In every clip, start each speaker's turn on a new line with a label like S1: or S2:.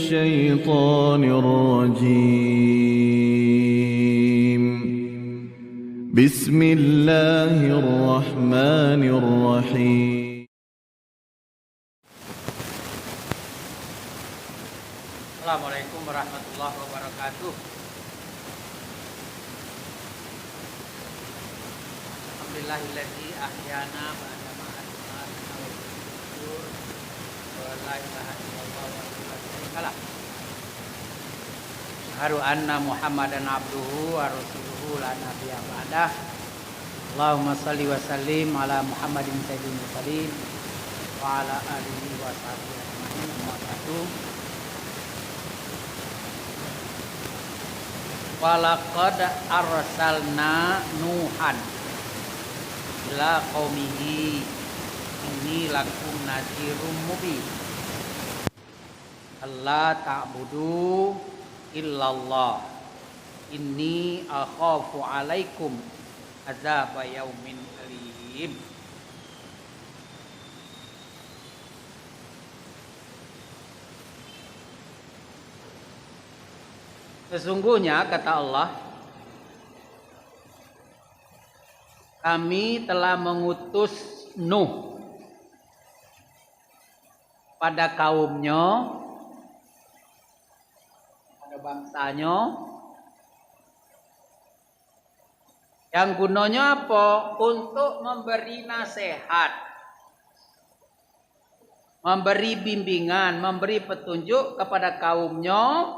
S1: الشيطان الرجيم بسم الله الرحمن الرحيم
S2: Assalamualaikum warahmatullahi wabarakatuh. Alhamdulillahilladzi ahyana ba'da ma amatna wa bisyukur wa la ilaha illallah wa la syarika lah. Asyhadu anna Muhammadan abduhu wa rasuluhu la nabiyya ba'dah. Allahumma shalli wa sallim ala Muhammadin sayyidil mursalin wa ala alihi wa sahbihi ajmain. Amma ba'du. Walaqad arsalna Nuhan ila qaumihi inni lakum nadhirum mubin alla ta'budu illallah inni akhafu alaikum azaba yaumin alim. Sesungguhnya kata Allah, kami telah mengutus Nuh pada kaumnya, pada bangsanya, yang gunanya apa? Untuk memberi nasihat, memberi bimbingan, memberi petunjuk kepada kaumnya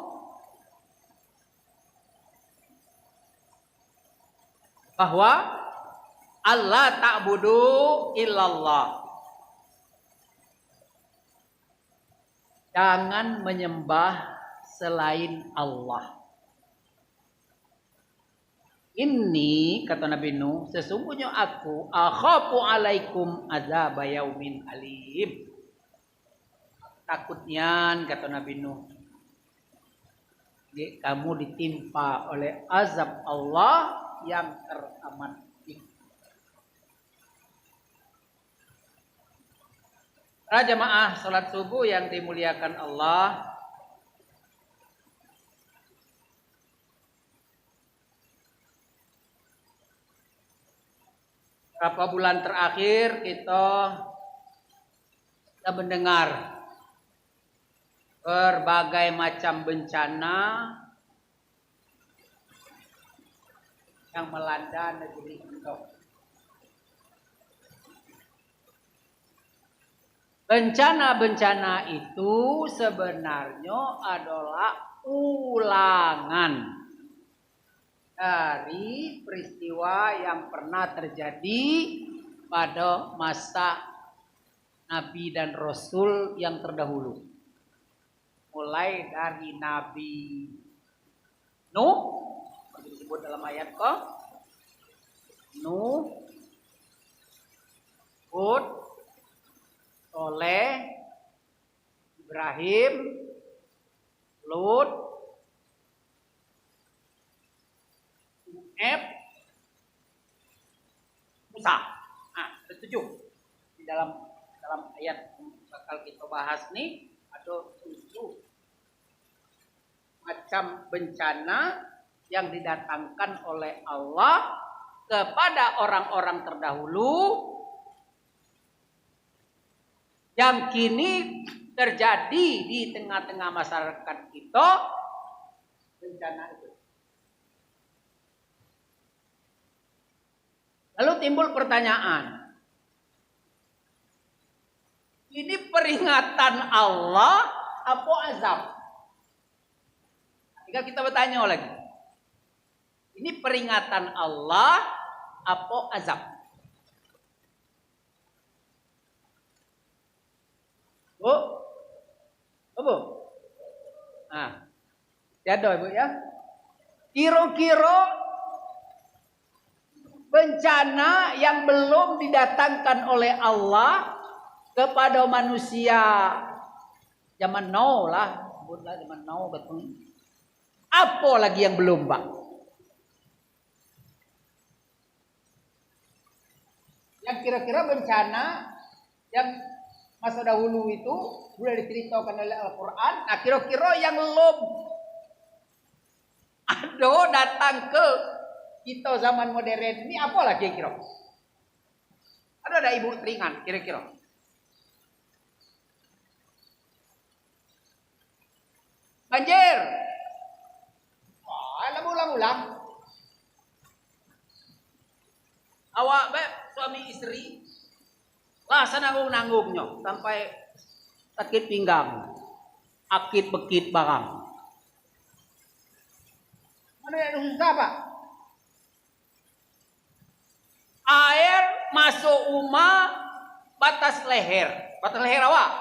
S2: bahwa Allah ta'budu illallah. Jangan menyembah selain Allah. Ini kata Nabi Nuh, sesungguhnya aku akhafu alaikum azab yaumin alim. Takutnya kata Nabi Nuh, kamu ditimpa oleh azab Allah yang teramat pedih. Para jamaah salat subuh yang dimuliakan Allah, berapa bulan terakhir kita mendengar berbagai macam bencana yang melanda negeri kita. Bencana-bencana itu sebenarnya adalah ulangan dari peristiwa yang pernah terjadi pada masa Nabi dan Rasul yang terdahulu. Mulai dari Nabi Nuh, disebut dalam ayat ke Nuh, Hud, Soleh, Ibrahim, Lut, Nuh, Musa. Nah, ada 7 di dalam ayat yang bakal kita bahas nih. Ada 7 macam bencana yang didatangkan oleh Allah kepada orang-orang terdahulu yang kini terjadi di tengah-tengah masyarakat kita bencana itu. Lalu timbul pertanyaan, ini peringatan Allah apa azab? Jika kita bertanya lagi, ini peringatan Allah apa azab? Bu? Bu? Nah, tiada Ibu ya. Kira-kira bencana yang belum didatangkan oleh Allah kepada manusia zaman now lah, sebutlah zaman now betul. Apa lagi yang belum, Pak? Yang kira-kira bencana yang masa dahulu itu sudah diceritakan oleh Al-Quran. Nah kira-kira yang belum ada datang ke kita zaman modern ini apa lagi kira-kira? Ada ibu teringat kira-kira? Banjir. Wah, ulang-ulang. Awak suami istri lah nanggung-nanggungnya sampai sakit pinggang, akit bekit barang. Mana yang susah Pak? Air masuk rumah batas leher awak.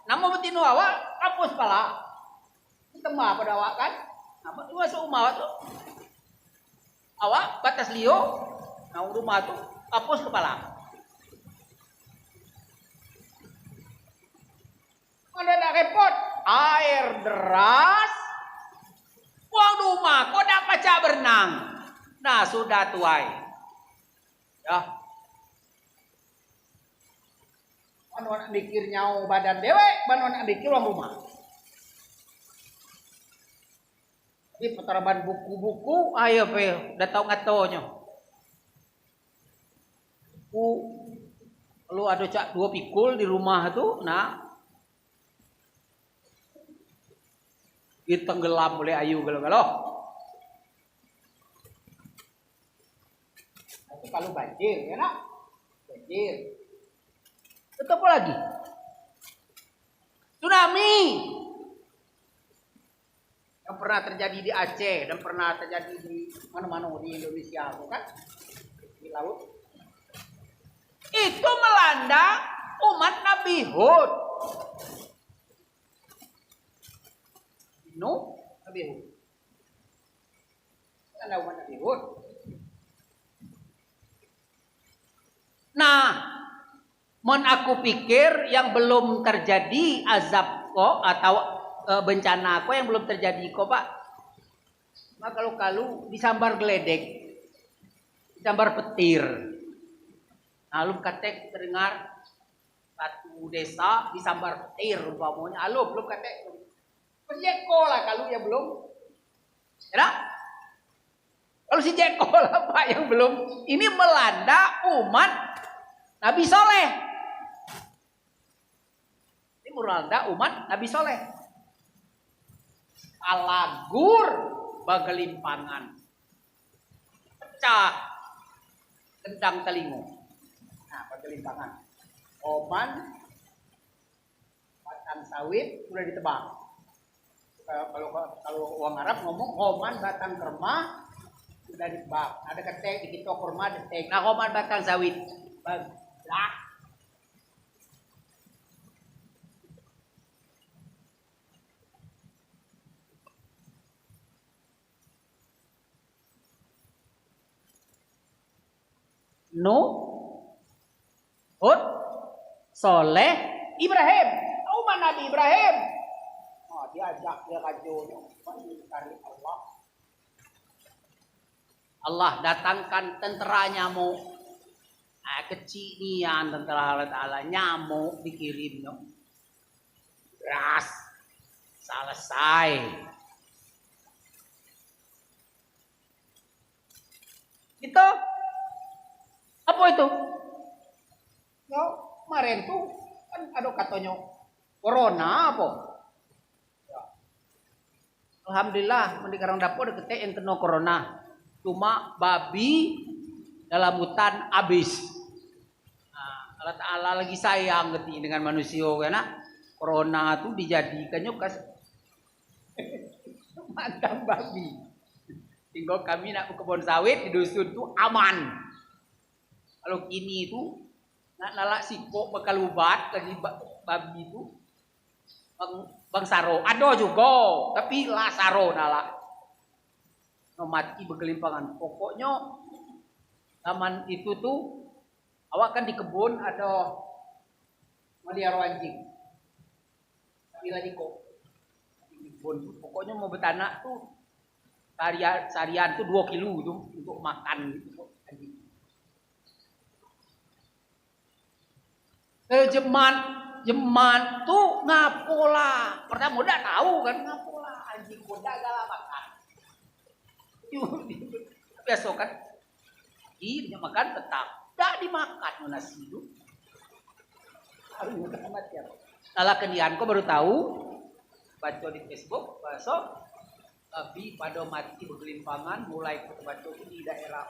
S2: Namun betinu awak hapus pala. Temah pada awak kan? Apa tu masuk rumah awak tu? Awak batas lio, nah rumah tu hapus kepala. Mana nak repot? Air deras. Buang rumah, kau dak pacak berenang. Nah sudah tuai. Ya. Mana nak mikir nyau badan dewek, mana nak mikir uang rumah. Di petaraban buku-buku, ayo pe, dah tahu ngatonya. Buku, kalau ada cak 2 pikul di rumah tu, nah, ditenggelam oleh ayu galau-galau. Itu kalau banjir, ya nak? Banjir. Itu apa lagi? Tsunami. Yang pernah terjadi di Aceh dan pernah terjadi di mana-mana di Indonesia, bukan? Di laut. Itu melanda umat Nabi Hud. Nabi Hud. Melanda umat Nabi Hud. Nah, aku pikir yang belum terjadi azab kok atau bencana kok yang belum terjadi kok Pak. Maka kalau disambar geledek, disambar petir. Alum katek terdengar satu desa disambar petir umpamanya. Alum belum katek. Jeko lah kalau yang belum. Ya? Kalau si Jeko lah Pak yang belum. Ini melanda umat Nabi Soleh. Ini melanda umat Nabi Soleh. Alagur bagelimpangan, pecah gendang telingo. Nah, bagelimpangan. Oman, batang sawit sudah ditebang. Kalau orang Arab ngomong oman batang kerma sudah ditebang. Ada ketek di kita kurma detek. Nah, oman batang sawit, lah. Hud, Soleh, Ibrahim. Tahu mana Nabi Ibrahim? Oh, diajak dia kajunya. Mencari Allah. Allah datangkan tentera nyamuk. Kecinian tentera Allah Ta'ala. Nyamuk dikirimnya. Beras. Selesai. Itu apa itu? No, kemarin tuh kan ada katanya corona apa? Ya. Alhamdulillah mendikarang dapur ketek yang kena corona. Cuma babi dalam hutan habis. Nah, Allah Ta'ala lagi sayang gitu dengan manusia karena corona tuh dijadikannya kas mantan babi. Tinggal kami nak ke kebun sawit di dusun tuh aman. Kalau kini itu nak nalak sipok bakal ubat lagi babi itu bang saro ada juga tapi lah saro nalak no mati bergelimpangan. Pokoknya zaman itu tuh awak kan di kebun ada melihara anjing bila di kebun pokoknya mau betanak tuh sarian tuh 2 kilo tuh untuk makan anjing. Jeman jeman tuh ngapola. Pertama udah tahu kan ngapola anjing kuda gala makan. Biasa kan. Ini makan tetap. Dah dimakan nasi itu. Salah kendian kok baru tahu. Baca di Facebook, besok babi pada mati bergelimpangan mulai baca di daerah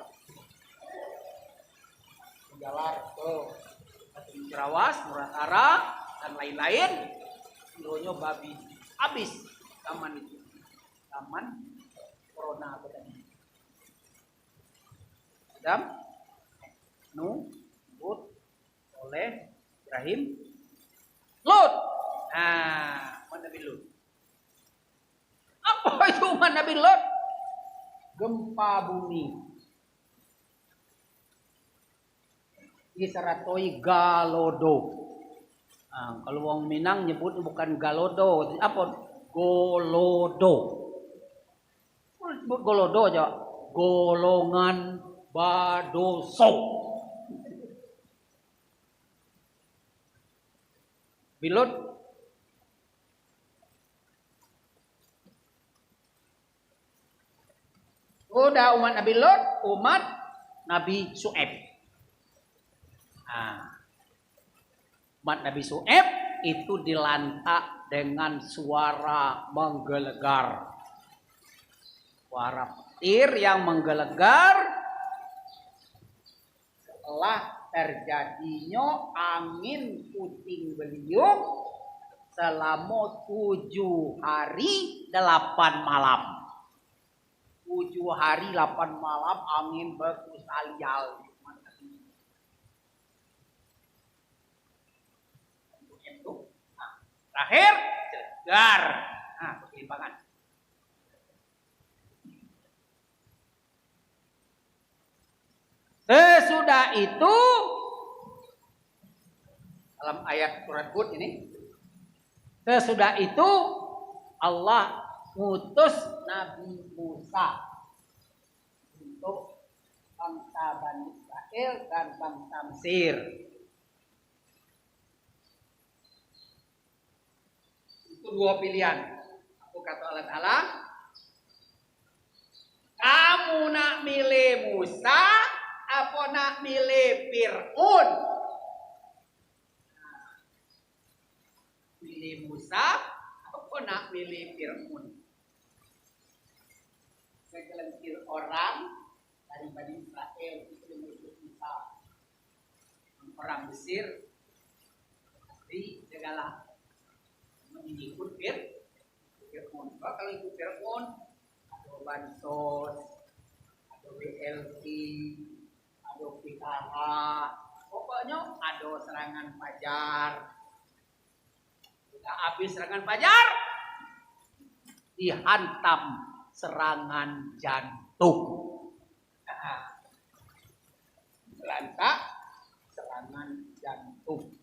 S2: Jalar tuh Cerawas, Muratara dan lain-lain. Kilonya babi habis zaman itu, zaman corona katanya. Adam, Nuh, Hud, Soleh, Ibrahim, Lut. Nah, Nabi Lut. Apa itu Nabi Lut? Gempa bumi. Diseratoi galodo. Nah, kalau wong Minang nyebut bukan galodo, apa? Golodo. Sebut golodo aja. Golongan badoso. Bilut. Udah umat Nabi Lut, umat Nabi Su'aib. Nah, umat Nabi Su'aib itu dilantak dengan suara menggelegar. Suara petir yang menggelegar setelah terjadinya angin puting beliung selama 7 hari 8 malam. 7 hari 8 malam angin bagus alial. Terakhir, cegar. Nah, kelimpangan. Sesudah itu, dalam ayat surat Hud ini, sesudah itu Allah ngutus Nabi Musa untuk bangsa Bani Israel dan bangsa Mesir. Dua pilihan. Aku kata Allah Ta'ala, kamu nak milih Musa apa nak milih Fir'aun? Milih Musa apa nak milih Fir'aun? Segelintir orang dari Bani Israel itu mengikut Musa. Orang Mesir di segala mengikut Fir'aun. Kalau ikut Fir'aun, ada bansos, ada BLT, ada PKH, pokoknya ada serangan fajar. Sudah habis serangan fajar, dihantam serangan jantung. Lantak serangan jantung.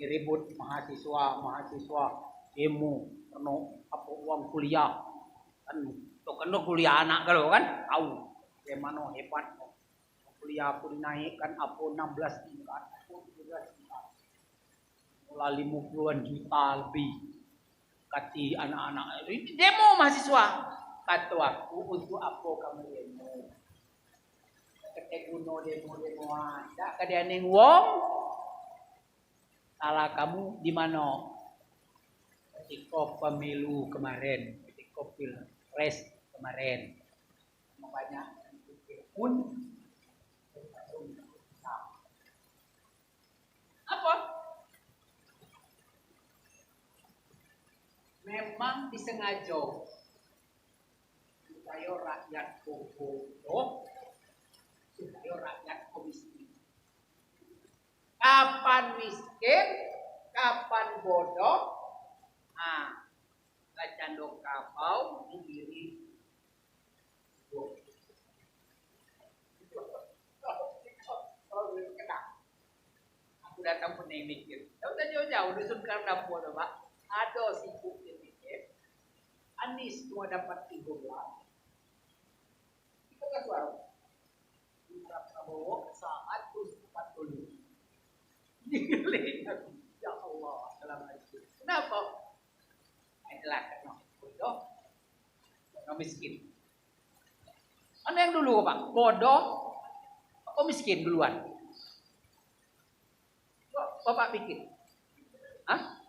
S2: Ribut mahasiswa demo karena apa uang kuliah kan to kan kuliah anak kalau kan tahu gimana hebat kuliah pun naik kan apa 16 tingkat apa 17 tingkat mulai 50-an juta lebih kati anak-anak ini demo mahasiswa kata aku untuk apa kamu demo keteguno demo ada kadang wong. Salah kamu di mana? Ketika pemilu kemarin, ketika pilpres kemarin, banyak pun apa? Memang disengaja supaya rakyat bodoh, supaya rakyat miskin. Kapan miskin, kapan bodoh, kacandok kapau di diri. Aku datang pun mikir, udah jauh-jauh dusun karena bodoh pak, ada sibuk yang mikir, Anies cuma dapat 13, itu kan suara. Prabowo 140. Giling. Ya Allah, assalamualaikum. Kenapa? Itulah karena bodoh, karena miskin. Mana yang dulu Pak? Bodoh, apa miskin duluan? Bapak pikir. Hah?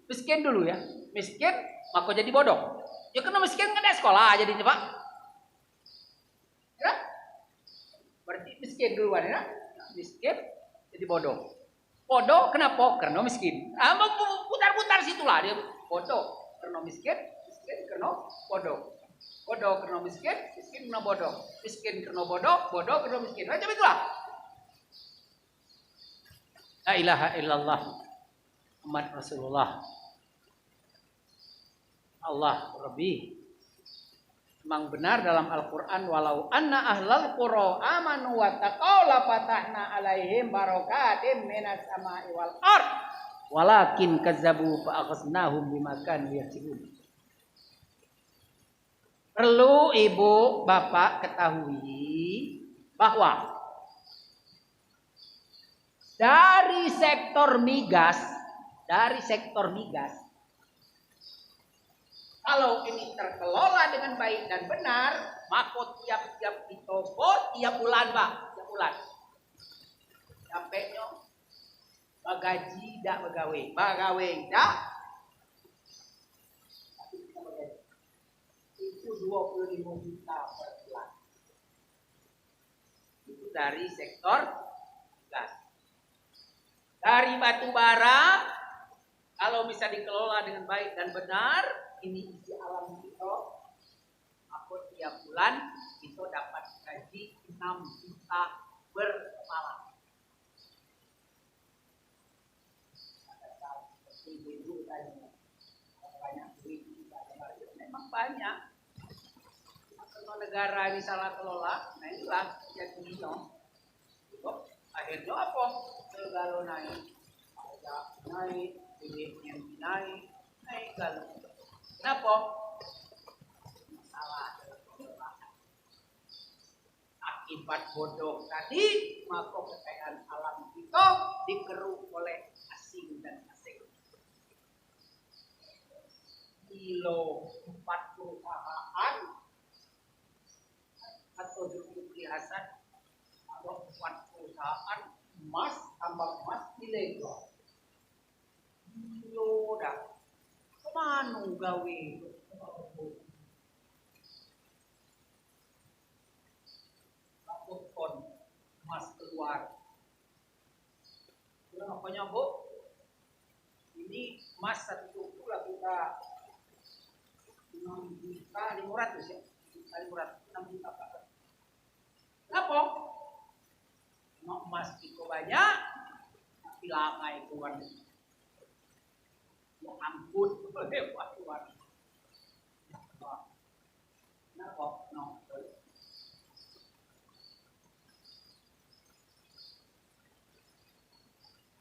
S2: Miskin dulu ya. Miskin, maka jadi bodoh. Ya karena miskin kan ada sekolah jadinya Pak. Ya? Berarti miskin duluan ya. Miskin jadi bodoh. Bodoh kenapa? Karena miskin. Putar-putar situlah dia. Bodoh karena miskin, miskin karena bodoh. Bodoh karena miskin, miskin karena bodoh. Miskin karena bodoh, bodoh karena miskin. Macam itulah. La ilaha illallah Muhammad Rasulullah. Allah Rabbi. Memang benar dalam Al-Quran, walau anna ahlal qura amanu wa taqaw la fatahna alaihim barakatim minas sama'i wal ard walakin kazzabu fa aghsnahum bima kanu yaksibun. Perlu ibu bapak ketahui bahwa dari sektor migas, kalau ini terkelola dengan baik dan benar, maka tiap-tiap di toko, tiap bulan Pak, tiap bulan. Sampai nyo, bagaji dak bagawe dak. Itu 25 juta per bulan. Itu dari sektor gas. Dari batu bara, kalau bisa dikelola dengan baik dan benar, ini isi alam kita, aku tiap bulan kita dapat gaji 6 juta per kepala. Banyak duit, memang banyak. Kalau negara ini salah kelola, nah inilah yang dino. Akhirnya apa? Segala naik, pajak naik, duitnya naik galau. Kenapa? Masalah akibat bodoh tadi, maka kekayaan alam kita dikeruk oleh asing dan asing. Kilo 4 perusahaan atau Zulkifli Hasan atau 4 perusahaan emas tambang emas ilegal. Kilo dah. Kemana gawe? Satu ton emas keluar. Kenapa Bu? Ini emas satu tuku lah kita 6 juta 500 ya. 6 juta Pak. Kenapa? Emas itu banyak, tapi langai keluar. Ya ampun, lewat keluar. Kenapa? No.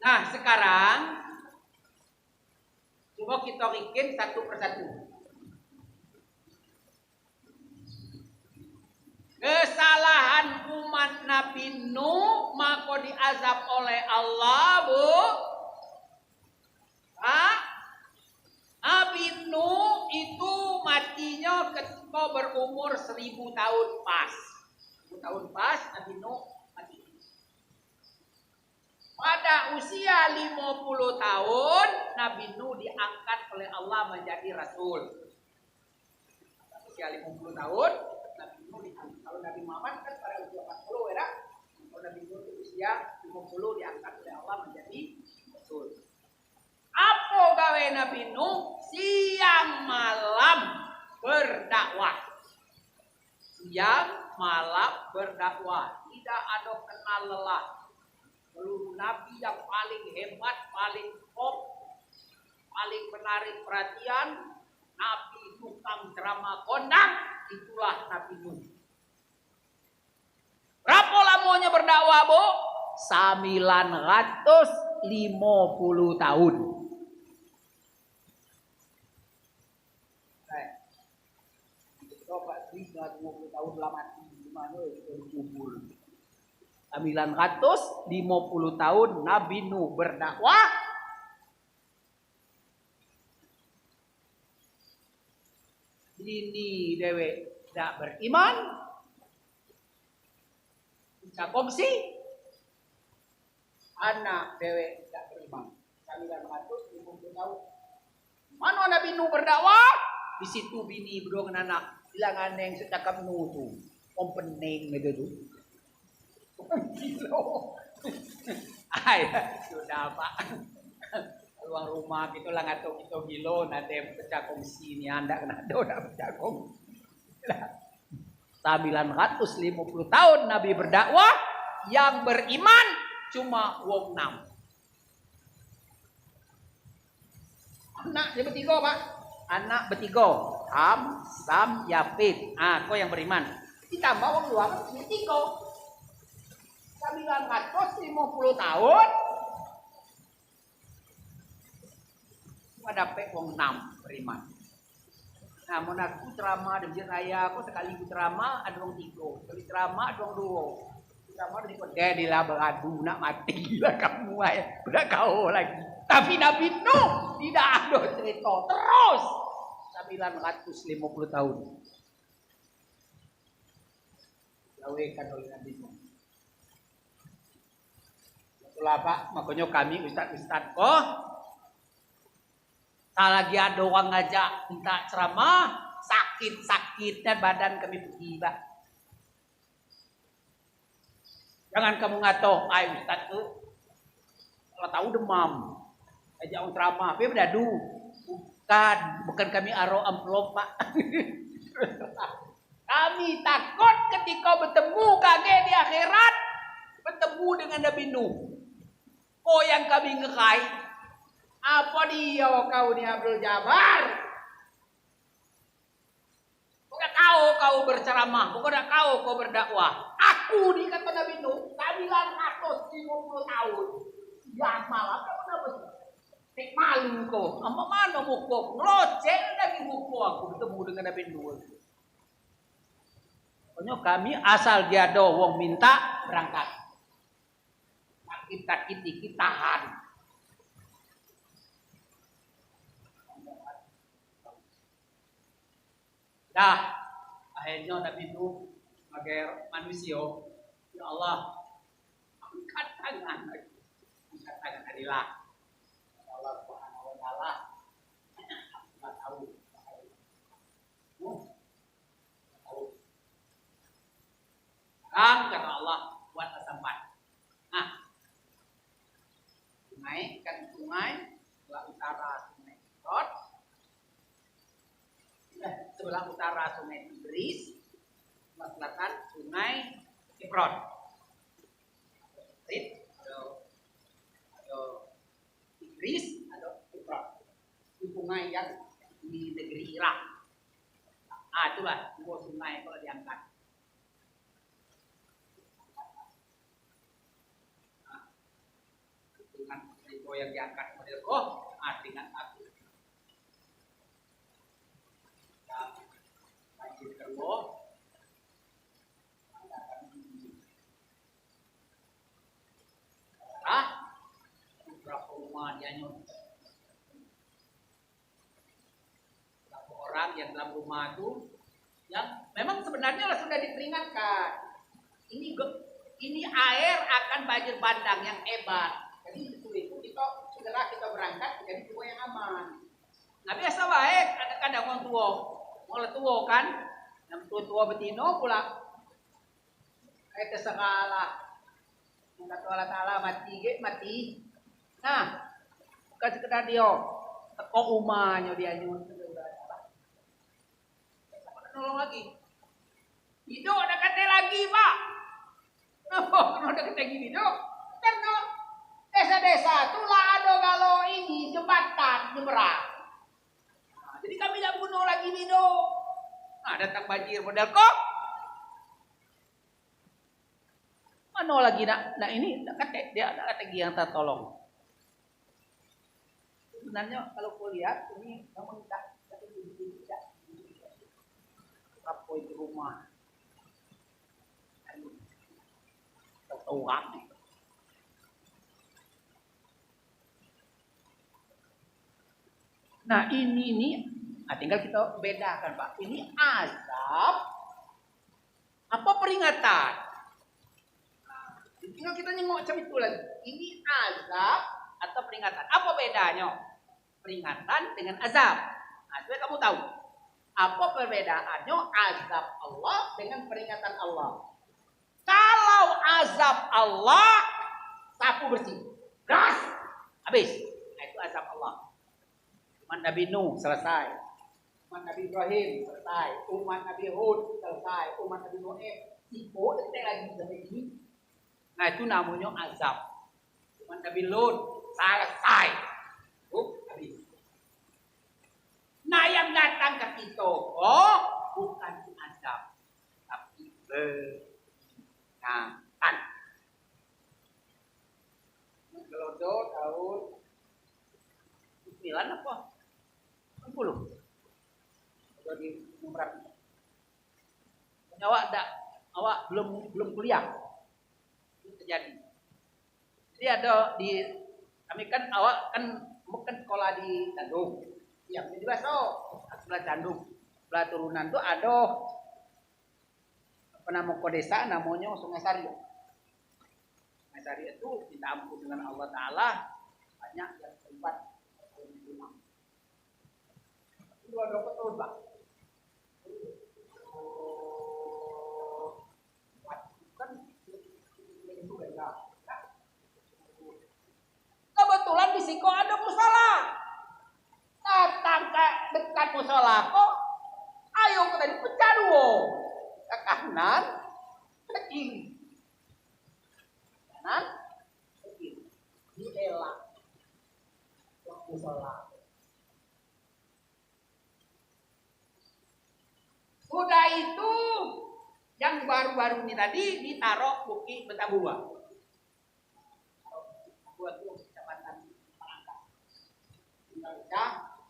S2: Nah, sekarang coba kita bikin satu persatu. Kesalahan umat Nabi Nuh maka diazab oleh Allah, Bu. Nabi Nuh itu matinya ketika berumur 1000 tahun pas. 1000 tahun pas Nabi Nuh mati. Pada usia 50 tahun Nabi Nuh diangkat oleh Allah menjadi rasul. Usia 50 tahun Nabi Nuh diangkat. Kalau Nabi Muhammad kan pada usia 40 ya. Kalau Nabi Nuh itu usia 50 diangkat oleh Allah menjadi rasul. Apa gawe Nabi Nuh? Siang malam berdakwah. Siang malam berdakwah. Tidak ada kenal lelah. Seluruh Nabi yang paling hebat, paling top, paling menarik perhatian, Nabi tukang ceramah kondang, itulah Nabi Nuh. Berapa lamanya berdakwah, Bu? 950 tahun. Coba 20 tahun lama di mana itu dikubur. 950 tahun Nabi Nuh berdakwah. Ini dewe tidak beriman. Kongsi anak dewe tidak beriman. 950 tahun. Mana Nabi Nuh berdakwah? Di situ bini berdua dengan anak. Bilangan yang secakap Nuh tuh. Kompening gitu tuh. Kilo. Sudah Pak. Luang rumah gitu lah ngatuk itu kilo. Nanti pecah kongsi ini anda kena udah pecah kongsi. 950 tahun Nabi berdakwah. Yang beriman cuma wong 6. Anak dia bertiga Pak. Anak bertiga. Ham, Sam, Yafid. Kau yang beriman. Ditambah wong 2 bertiga. 950 tahun. Ada wong 6 beriman. Namun aku ceramah di masjid raya. Aku sekali aku ceramah ada wong 3. Sekali ceramah ada wong 2. Ceramah di kota dilah beradu nak mati lah kamu ya. Udah kau lagi. Tapi Nabi Nuh tidak ada cerita terus 950 tahun. Lawekan oleh Nabi Nuh. Itulah Pak, makanya kami ustaz-ustaz kok tak lagi ada orang ngajak minta ceramah, sakit dan badan kami pergi Pak. Jangan kamu ngato, ustaz tuh kalau tahu demam. Ajak orang ceramah, tapi berdadu. Bukan kami aro amplop Pak. Kami takut ketika bertemu kage di akhirat, bertemu dengan Nabi Nuh. Oh yang kami ngekai, apa dia kau ni Abdul Jabbar? Bukan kau berceramah, bukan kau berdakwah. Aku ni kata Nabi Nuh, 950 tahun. Ya malah kau kenapa? Nek malu kau, ama mana muka? Ngelocek lagi muka aku bertemu dengan Nabi Nuh. Pokoknya kami asal dia ada wong minta berangkat. Sakit dikit tahan. Dah akhirnya Nabi Nuh sebagai manusia, ya Allah, angkat tangan lagi, angkat tangan adalah Allah Subhanahu Wa Taala. Nggak tahu. Kata Allah buat asampan. Sungai kan sungai sebelah utara sungai Rod, sebelah utara sungai Tigris, sebelah selatan sungai Kipron. Ada Tigris, ada Kipron. Itu sungai yang di negeri Irak. Itulah dua sungai kalau diangkat. Yang diangkat model dengan aku. Lanjut kedua. Berapa rumah dia nyuruh? Berapa orang yang dalam rumah itu yang memang sebenarnya sudah diperingatkan. Ini air akan banjir bandang yang hebat. Jadi itu segera kita berangkat jadi tua yang aman. Nah biasa baik kadang-kadang orang tua, orang tua kan, yang tua betino pula. Kita segala, kata Allah Taala mati. Nah, bukan sekedar dia, teko umahnya dia nyuruh. Nolong lagi. Hidup ada kata lagi Pak. Kenapa ada kata gini dok? Karena desa-desa itulah ada kalau ini jembatan nyebrang. Jadi kami tidak bunuh lagi Mido. Datang banjir model kok. Mana lagi nak ini kata dia ada kata yang tertolong. Sebenarnya kalau kau lihat ini namun tidak apa itu rumah. orang. Nah ini tinggal kita bedakan Pak. Ini azab apa peringatan? Tinggal kita nengok macam itu lagi. Ini azab atau peringatan? Apa bedanya? Peringatan dengan azab. Nah, supaya kamu tahu apa perbedaannya azab Allah dengan peringatan Allah. Kalau azab Allah sapu bersih, gas, habis. Nah, itu azab Allah. Umat Nabi Nuh selesai, umat Nabi Ibrahim selesai, umat Nabi Hud selesai, umat Nabi Noe sibuk detik lagi sampai ini. Nah itu namanya azab. Umat Nabi Lut selesai, habis. Nah yang datang ke kita, bukan azab, tapi peringatan. Gelodo tahun 9 apa? 60. Jadi berapa? Awak belum kuliah. Itu terjadi. Jadi ada di kami kan awak kan bukan sekolah di Candung. Ya, jadi besok sebelah Candung. Sebelah turunan tuh ada apa nama desa namanya Sungai Sari. Sungai Sari itu minta ampun dengan Allah Taala banyak yang terlibat. Itu ada betul Pak. Kebetulan di Siko ada musola. Datang ke dekat musola kok, ayo kita dipecah dua. Ke kanan, ke kiri. Kanan, ke kiri. Dielak. Ke musola. Sudah itu yang baru-baru ini tadi ditaruh Bukit Betabua. Betabua itu kecamatan Palangka. Tinggalnya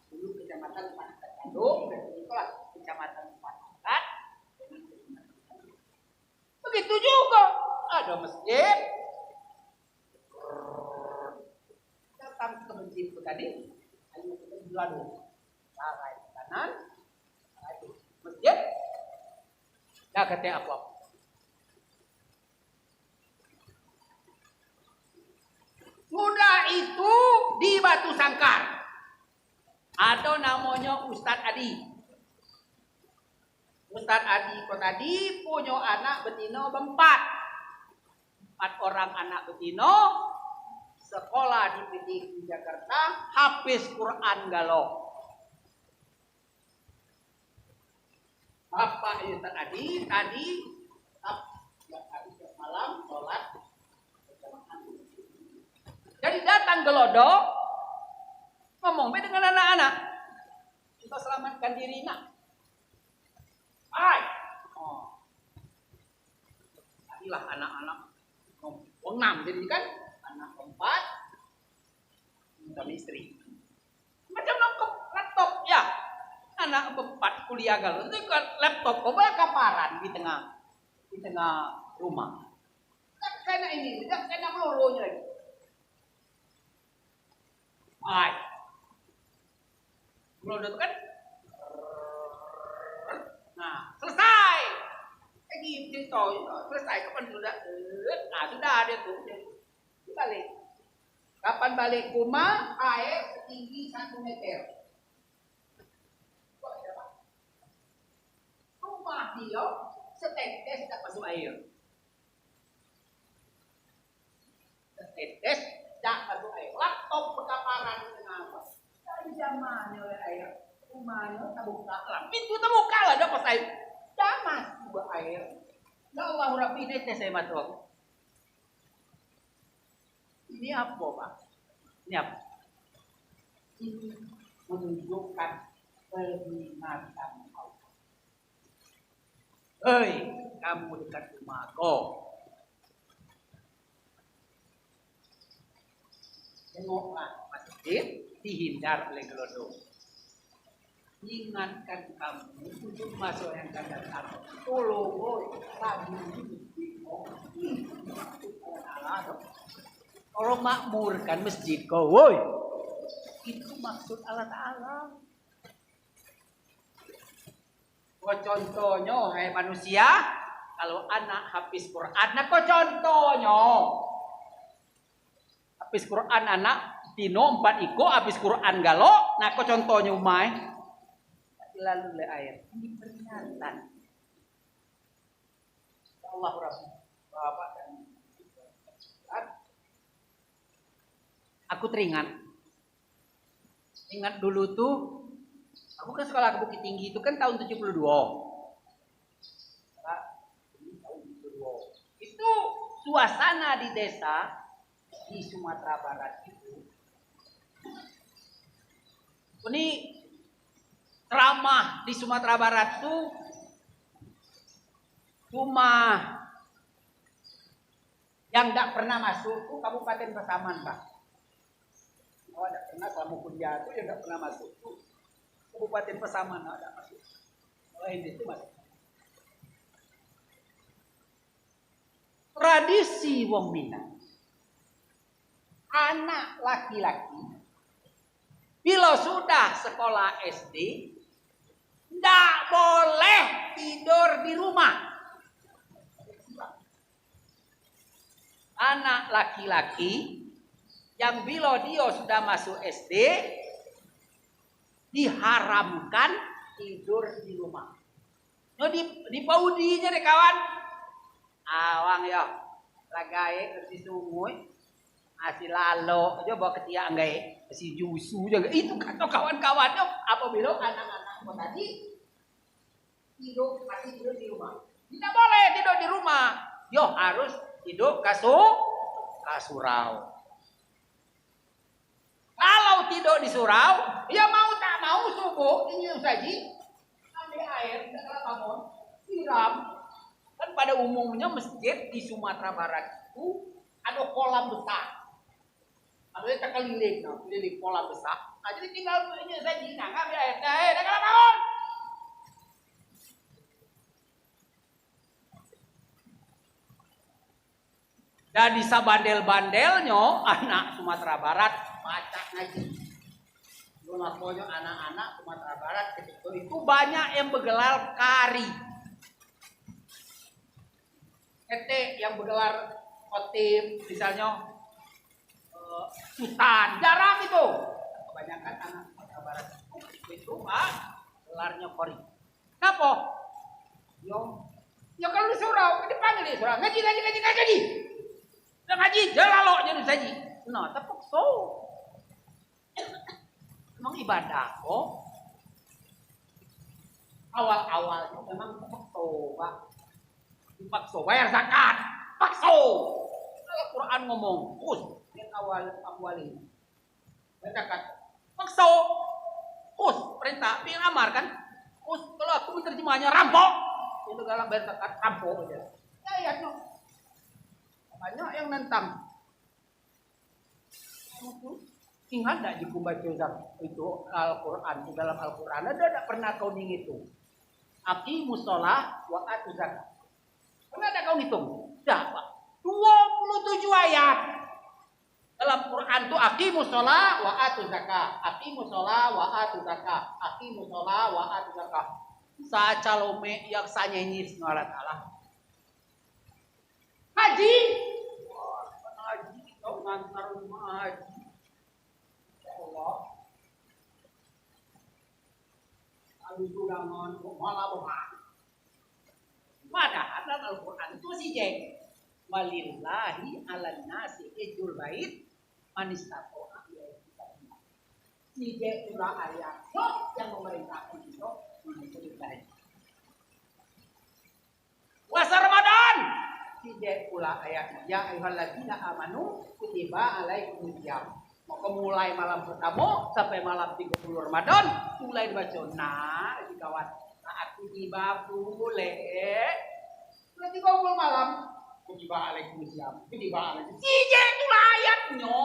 S2: dulu kecamatan Palangka Candung, dan itulah kecamatan Palangka. Begitu juga ada masjid. Datang ke masjid itu tadi, ayo kita berlalu. Sarai kanan, masjid, dah kata apa? Sudah itu di Batu Sangkar ada namanya Ustadz Adi. Ustadz Adi kok tadi punya anak betina 4 orang anak betina sekolah di PTIK Jakarta, hafiz Quran galau. Bapak Ustadz Adi tadi malam sholat. Jadi datang ke Lodo, ngomong dengan anak-anak, kita selamatkan diri nak. Tadilah anak-anak ngomong 6 jadi kan anak 4 suami istri. Macam nongkrong laptop ya. Anak 4 kuliah galau itu kan laptop kok kaparan di tengah rumah. Kan kena ini, kan kena peloronya lagi. Melodot kan? Nah, selesai. Gitu selesai kapan sudah? Nah, sudah ada tuh. Balik. Kapan balik rumah? Air setinggi 1 meter. Rumah dia setetes tak masuk air. Setetes tak masuk air. Laptop berkaparan dengan apa? Dari zamannya oleh air. Rumahnya terbuka lah. Pintu terbuka lah dapat air. Damas buat air. Ya Allah Rabbi ini tes saya matu aku. Ini apa Pak? Ini apa? Ini menunjukkan peringatan Allah. Hei, kamu dekat rumahku. Tengoklah masjid dihindar oleh gelodong. ingatkan kamu untuk masuk yang akan datang. Tolong, boy, lagi kalau makmurkan masjid kau, woi, itu maksud Allah Ta'ala. Contohnya, hai manusia, kalau anak habis Quran, nah kok contohnya habis Quran anak tino 4 iko habis Quran galo, nah kok contohnya umai lalu le air ini peringatan Allah Rasul Bapak dan aku ingat dulu tuh aku kan sekolah ke Bukit Tinggi itu kan tahun 72. Itu suasana di desa di Sumatera Barat itu. Ini ceramah di Sumatera Barat tuh cuma yang tidak pernah masuk tuh Kabupaten Pasaman, Pak. Oh, tidak pernah selama kuliah tuh yang tidak pernah masuk tuh Kabupaten Pasaman ada masuk. Lain itu masuk. Tradisi wong Minang, anak laki-laki bila sudah sekolah SD tidak boleh tidur di rumah. Anak laki-laki yang bila dia sudah masuk SD diharamkan tidur di rumah. No, di paudinya deh kawan. Awang ya, lagai kerti sungui, asih lalo, coba ketia anggai, asih jusu juga. Itu kata kawan-kawannya apabila anak-anak tadi tidur masih tidur di rumah. Tidak boleh tidur di rumah. Yo harus tidur kasurau. Kalau tidur di surau, ya mau tak mau subuh ini saji ambil air dalam bangun, siram. Kan pada umumnya masjid di Sumatera Barat itu ada kolam besar. Ada keliling, keliling kolam besar. Nah, jadi tinggal ini saji, nah ambil air, dah kalau bangun. Dan di sabandel-bandelnya anak Sumatera Barat baca ngaji. Pokoknya anak-anak Sumatera Barat ketika itu banyak yang bergelar kari. Yang bergelar khotib, misalnya sultan, jarang itu. Kebanyakan anak Sumatera Barat itu gelarnya kori. Kenapa? Yo kalau di surau, dipanggil di surau, ngaji. Udah ngaji, jalalo jadi saji. Nah, tapi so. Memang ibadah kok. Awal-awalnya memang pakso, Pak. Pakso, bayar zakat. Pakso. Al-Quran ngomong, yang awalin. Bayar zakat. Pakso. Perintah, pilih amar kan. Kalau aku menerjemahnya rampok. Itu galak bayar zakat, rampok aja. Ya, no. Banyak yang nentang. Ingat tak di kumbaca itu Al-Quran, di dalam Al-Quran ada pernah kau itu. Aqimus shalah wa atuz zakat. Pernah ada kau hitung? Tidak, Pak. 27 ayat. Dalam Quran itu aqimus shalah wa atuz zakat. Aqimus shalah wa atuz zakat. Aqimus shalah wa atuz zakat. Sa calome yang sanyanyi Allah Ta'ala. Haji. Haji kau ngantar rumah haji. Allah. Lalu sudah malah bohong. Padahal dalam Al-Quran itu si jeng. Walillahi ala nasi ijul bait manistato si jeng surah ayat yang memerintahkan itu menuju bait. Puasa Ramadan. Si jeng pula ayatnya ya ayyuhalladzina amanu kutiba alaikumus syiyam. Maka mulai malam pertama sampai malam 30 Ramadan mulai dibaca. Nah, kawan, aku tiba boleh. Berarti kau malam. Kutiba alaikumussyam. Kutiba alaikum. Tiga itu ayatnya.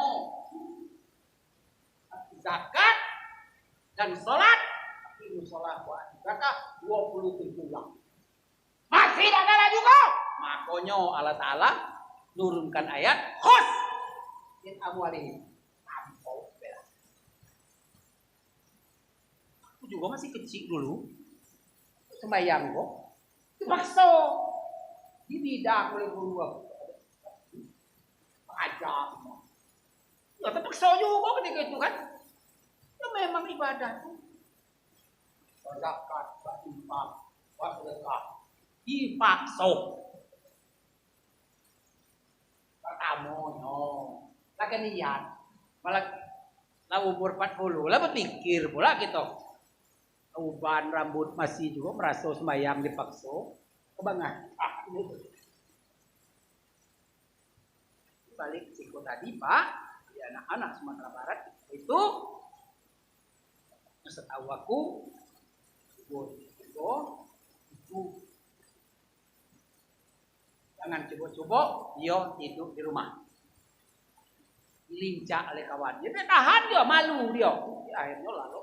S2: Zakat dan salat Ini sholat buat kata 27 lang. Masih tak kalah juga. Makanya Allah Ta'ala nurunkan ayat khus min amwalihim. Aku juga masih kecil dulu. Sembayang kok. Dipaksa. Dibidak oleh guru aku. Ajar. Ya terpaksa juga ketika itu kan. Ya memang ibadah. Zakat, infak, sedekah. Dipaksa. Pertama, no. Lagi niat. Malah lah umur 40, lah berpikir pula gitu. Uban rambut masih juga merasa sembahyang dipaksa. Kebangan. Balik siku tadi Pak, di anak-anak Sumatera Barat itu setahu aku itu jangan coba-coba dia hidup di rumah. Dilincak oleh kawan. Dia tahan dia, malu dia. Akhirnya lalu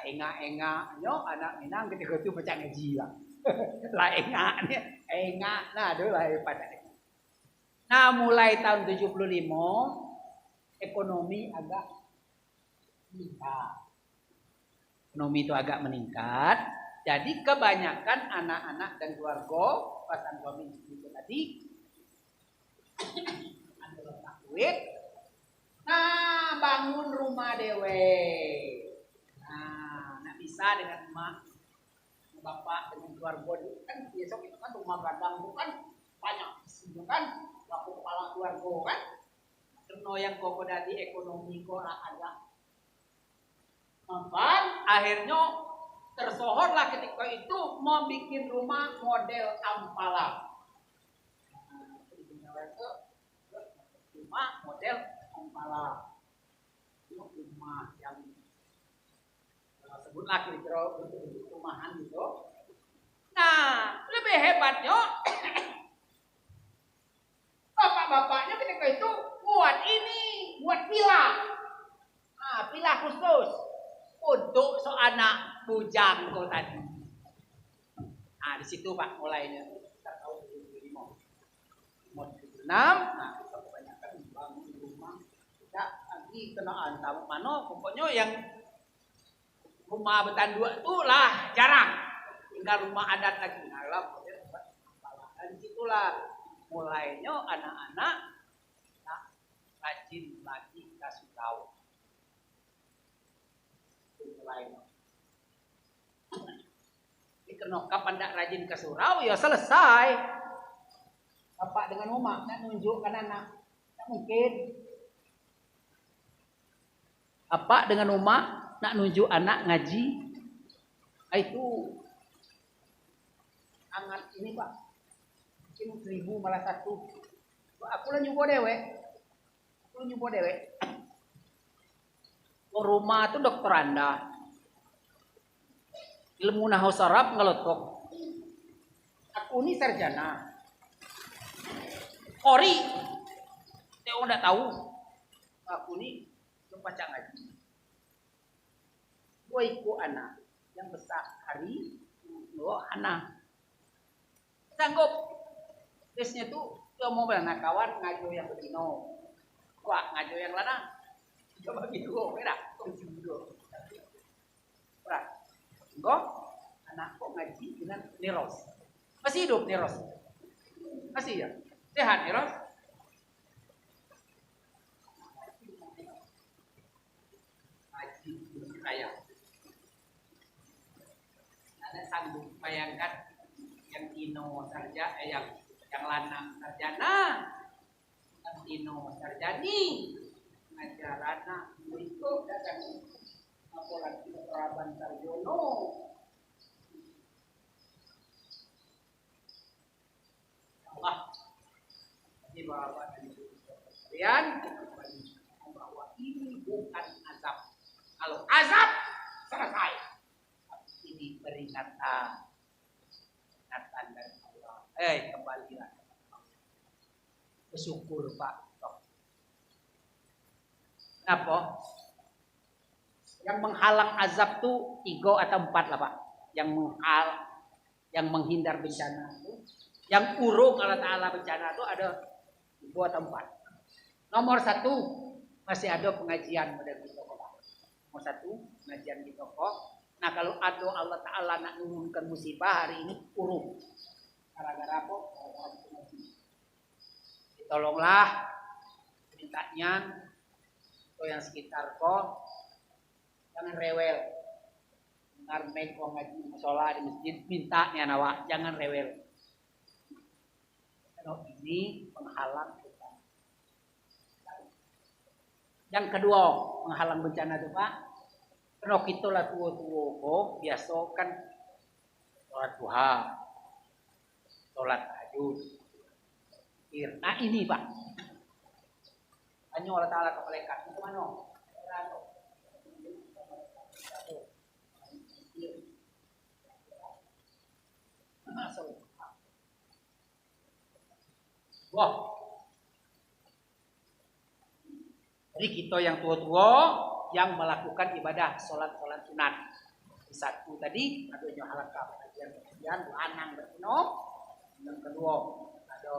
S2: engak-engaknya anak Minang ketika itu baca ngaji lah. Lah engaknya, engak nah adalah pada. Nah, mulai tahun 75 ekonomi agak meningkat. Ekonomi itu agak meningkat. Jadi kebanyakan anak-anak dan keluarga pasangan suami istri itu tadi ada duit. Nah, bangun rumah dewe. Nah, nggak bisa dengan emak, bapak dengan keluarga itu kan besok itu kan rumah gadang itu kan banyak, itu kan waktu kepala keluarga kan. Karena yang kok dari ekonomi kok agak mempan, akhirnya tersohorlah ketika itu mau bikin rumah model ampala. Rumah model ampala, rumah yang sebutlah kira-kira bentuk rumahan gitu. Nah, lebih hebatnya bapak-bapaknya ketika itu buat ini, buat villa. Nah, villa khusus untuk anak bujang kok tadi. Nah, di situ Pak mulainya. Kita tahu 75. Mau 76, nah kita kebanyakan bangun rumah. Kita lagi kenaan tahu mana pokoknya yang rumah betandua itu lah jarang. Tinggal rumah adat lagi. Nah, lah dan disitulah mulainya anak-anak rajin lagi ke surau. Mulainya. Ini kena kapan tak rajin ke surau ya selesai. Bapak dengan umat nak nunjukkan anak. Tak mungkin. Bapak dengan umat nak nunjuk anak ngaji. Itu angat ini Pak. Mungkin 1000 malah 1. Aku lah nyubo dewe. Rumah itu dokter Anda. Ilmu nahwu saraf ngelotok. Aku ini sarjana. Kori. Saya udah tahu. Aku ini baca ngaji. Gue ikut anak yang besar hari, lo anak. Sanggup. Tesnya tuh dia mau berenang kawan ngajo yang betino. Wah, ngajo yang lana. Coba gitu, beda. Berat. Enggak, anak kok ngaji dengan Niros. Masih hidup Niros? Masih ya? Sehat Niros? Ngaji kaya. Ada sanggup bayangkan yang Tino sarja, yang lanang sarjana, yang Tino sarjani, ngajarana itu dan apalagi Praban Sarjono. Allah, ini bapak dan ibu sekalian, bahwa ini bukan azab. Kalau azab selesai, ini peringatan dari Allah. Kembalilah. Bersyukur Pak. Kenapa? Yang menghalang azab tuh 3 atau 4 lah Pak. Yang menghindar bencana itu, yang urung Allah Ta'ala bencana itu ada 2 atau 4. Nomor 1 masih ada pengajian pada di toko Pak. Nomor 1 pengajian di toko. Nah kalau ada Allah Ta'ala nak nurunkan musibah hari ini urung. Gara-gara apa? Tolonglah mintanya atau yang sekitar kok jangan rewel. Dengar mengko ngaji musola di masjid mintanya nawa jangan rewel. Kalau ini menghalang bencana. Yang kedua menghalang bencana itu Pak. Kalau kita lah tua-tua kok biasa kan sholat duha, sholat tahajud. Nah ini Pak. Hanya Allah Ta'ala ke malaikat. Itu mana? Wah. Jadi kita yang tua-tua yang melakukan ibadah sholat sunat. Satu tadi ada yang halakah pengajian lanang bertino. Yang kedua ada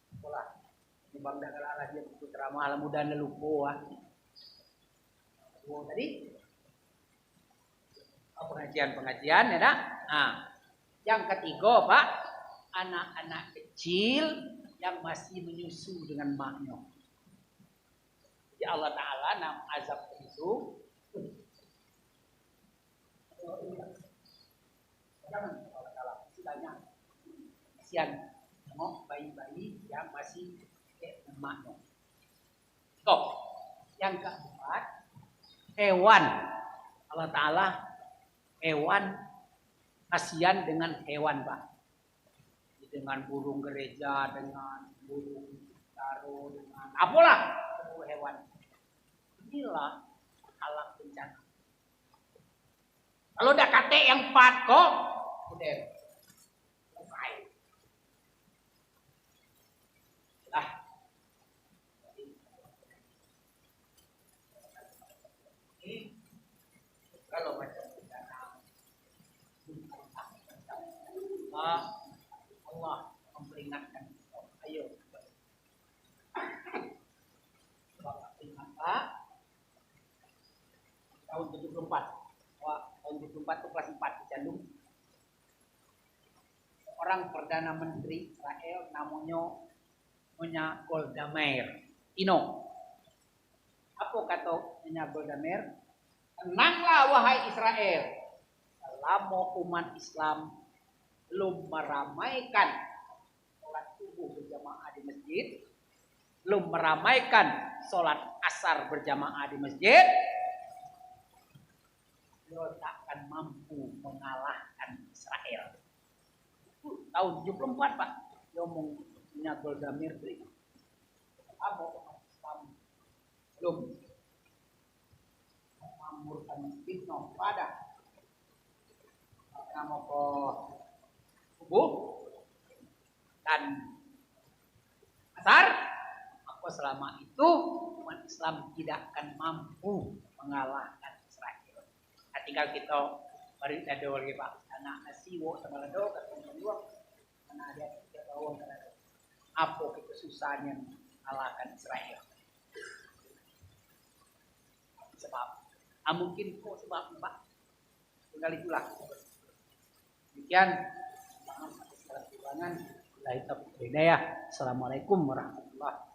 S2: sekolah di Bangda Galala dia putra mahala muda lelupo tadi pengajian ya dah. Nah, yang ketiga Pak, anak-anak kecil yang masih menyusu dengan maknya. Jadi Allah Ta'ala nam azab itu jangan Allah Ta'ala banyak kasihan sama bayi-bayi yang masih maknya. Yang keempat, hewan. Allah Ta'ala hewan kasihan dengan hewan Pak. Dengan burung gereja, dengan burung taruh, dengan apalah hewan. Inilah halang bencana. Kalau udah kate yang 4 kok, udah selesai. Lah. Ini kalau macam bencana, Allah memperingatkan kita. Ayo. Pak, tahun 74. Wah, tahun 74 itu kelas 4 di Bandung. Orang Perdana Menteri Israel namanya Golda Meir. Apa kata Golda Meir? Tenanglah wahai Israel. Selama umat Islam belum meramaikan sholat subuh berjamaah di masjid, belum meramaikan sholat asar berjamaah di masjid, beliau tak akan mampu mengalahkan Israel. Itu tahun 74 Pak. Dia ngomongnya Golda Meir itu. Apa umat Islam belum memakmurkan masjid pada nama subuh dan asar, maka selama itu umat Islam tidak akan mampu mengalahkan Israel. Nah, tinggal kita beri dado lagi Pak, anak nasiwo sama lado ketemu dua, karena ada tiga bawah karena apa kita susahnya mengalahkan Israel. Sebab, mungkin kok sebab Pak, tinggal itulah. Demikian. Assalamualaikum warahmatullahi wabarakatuh.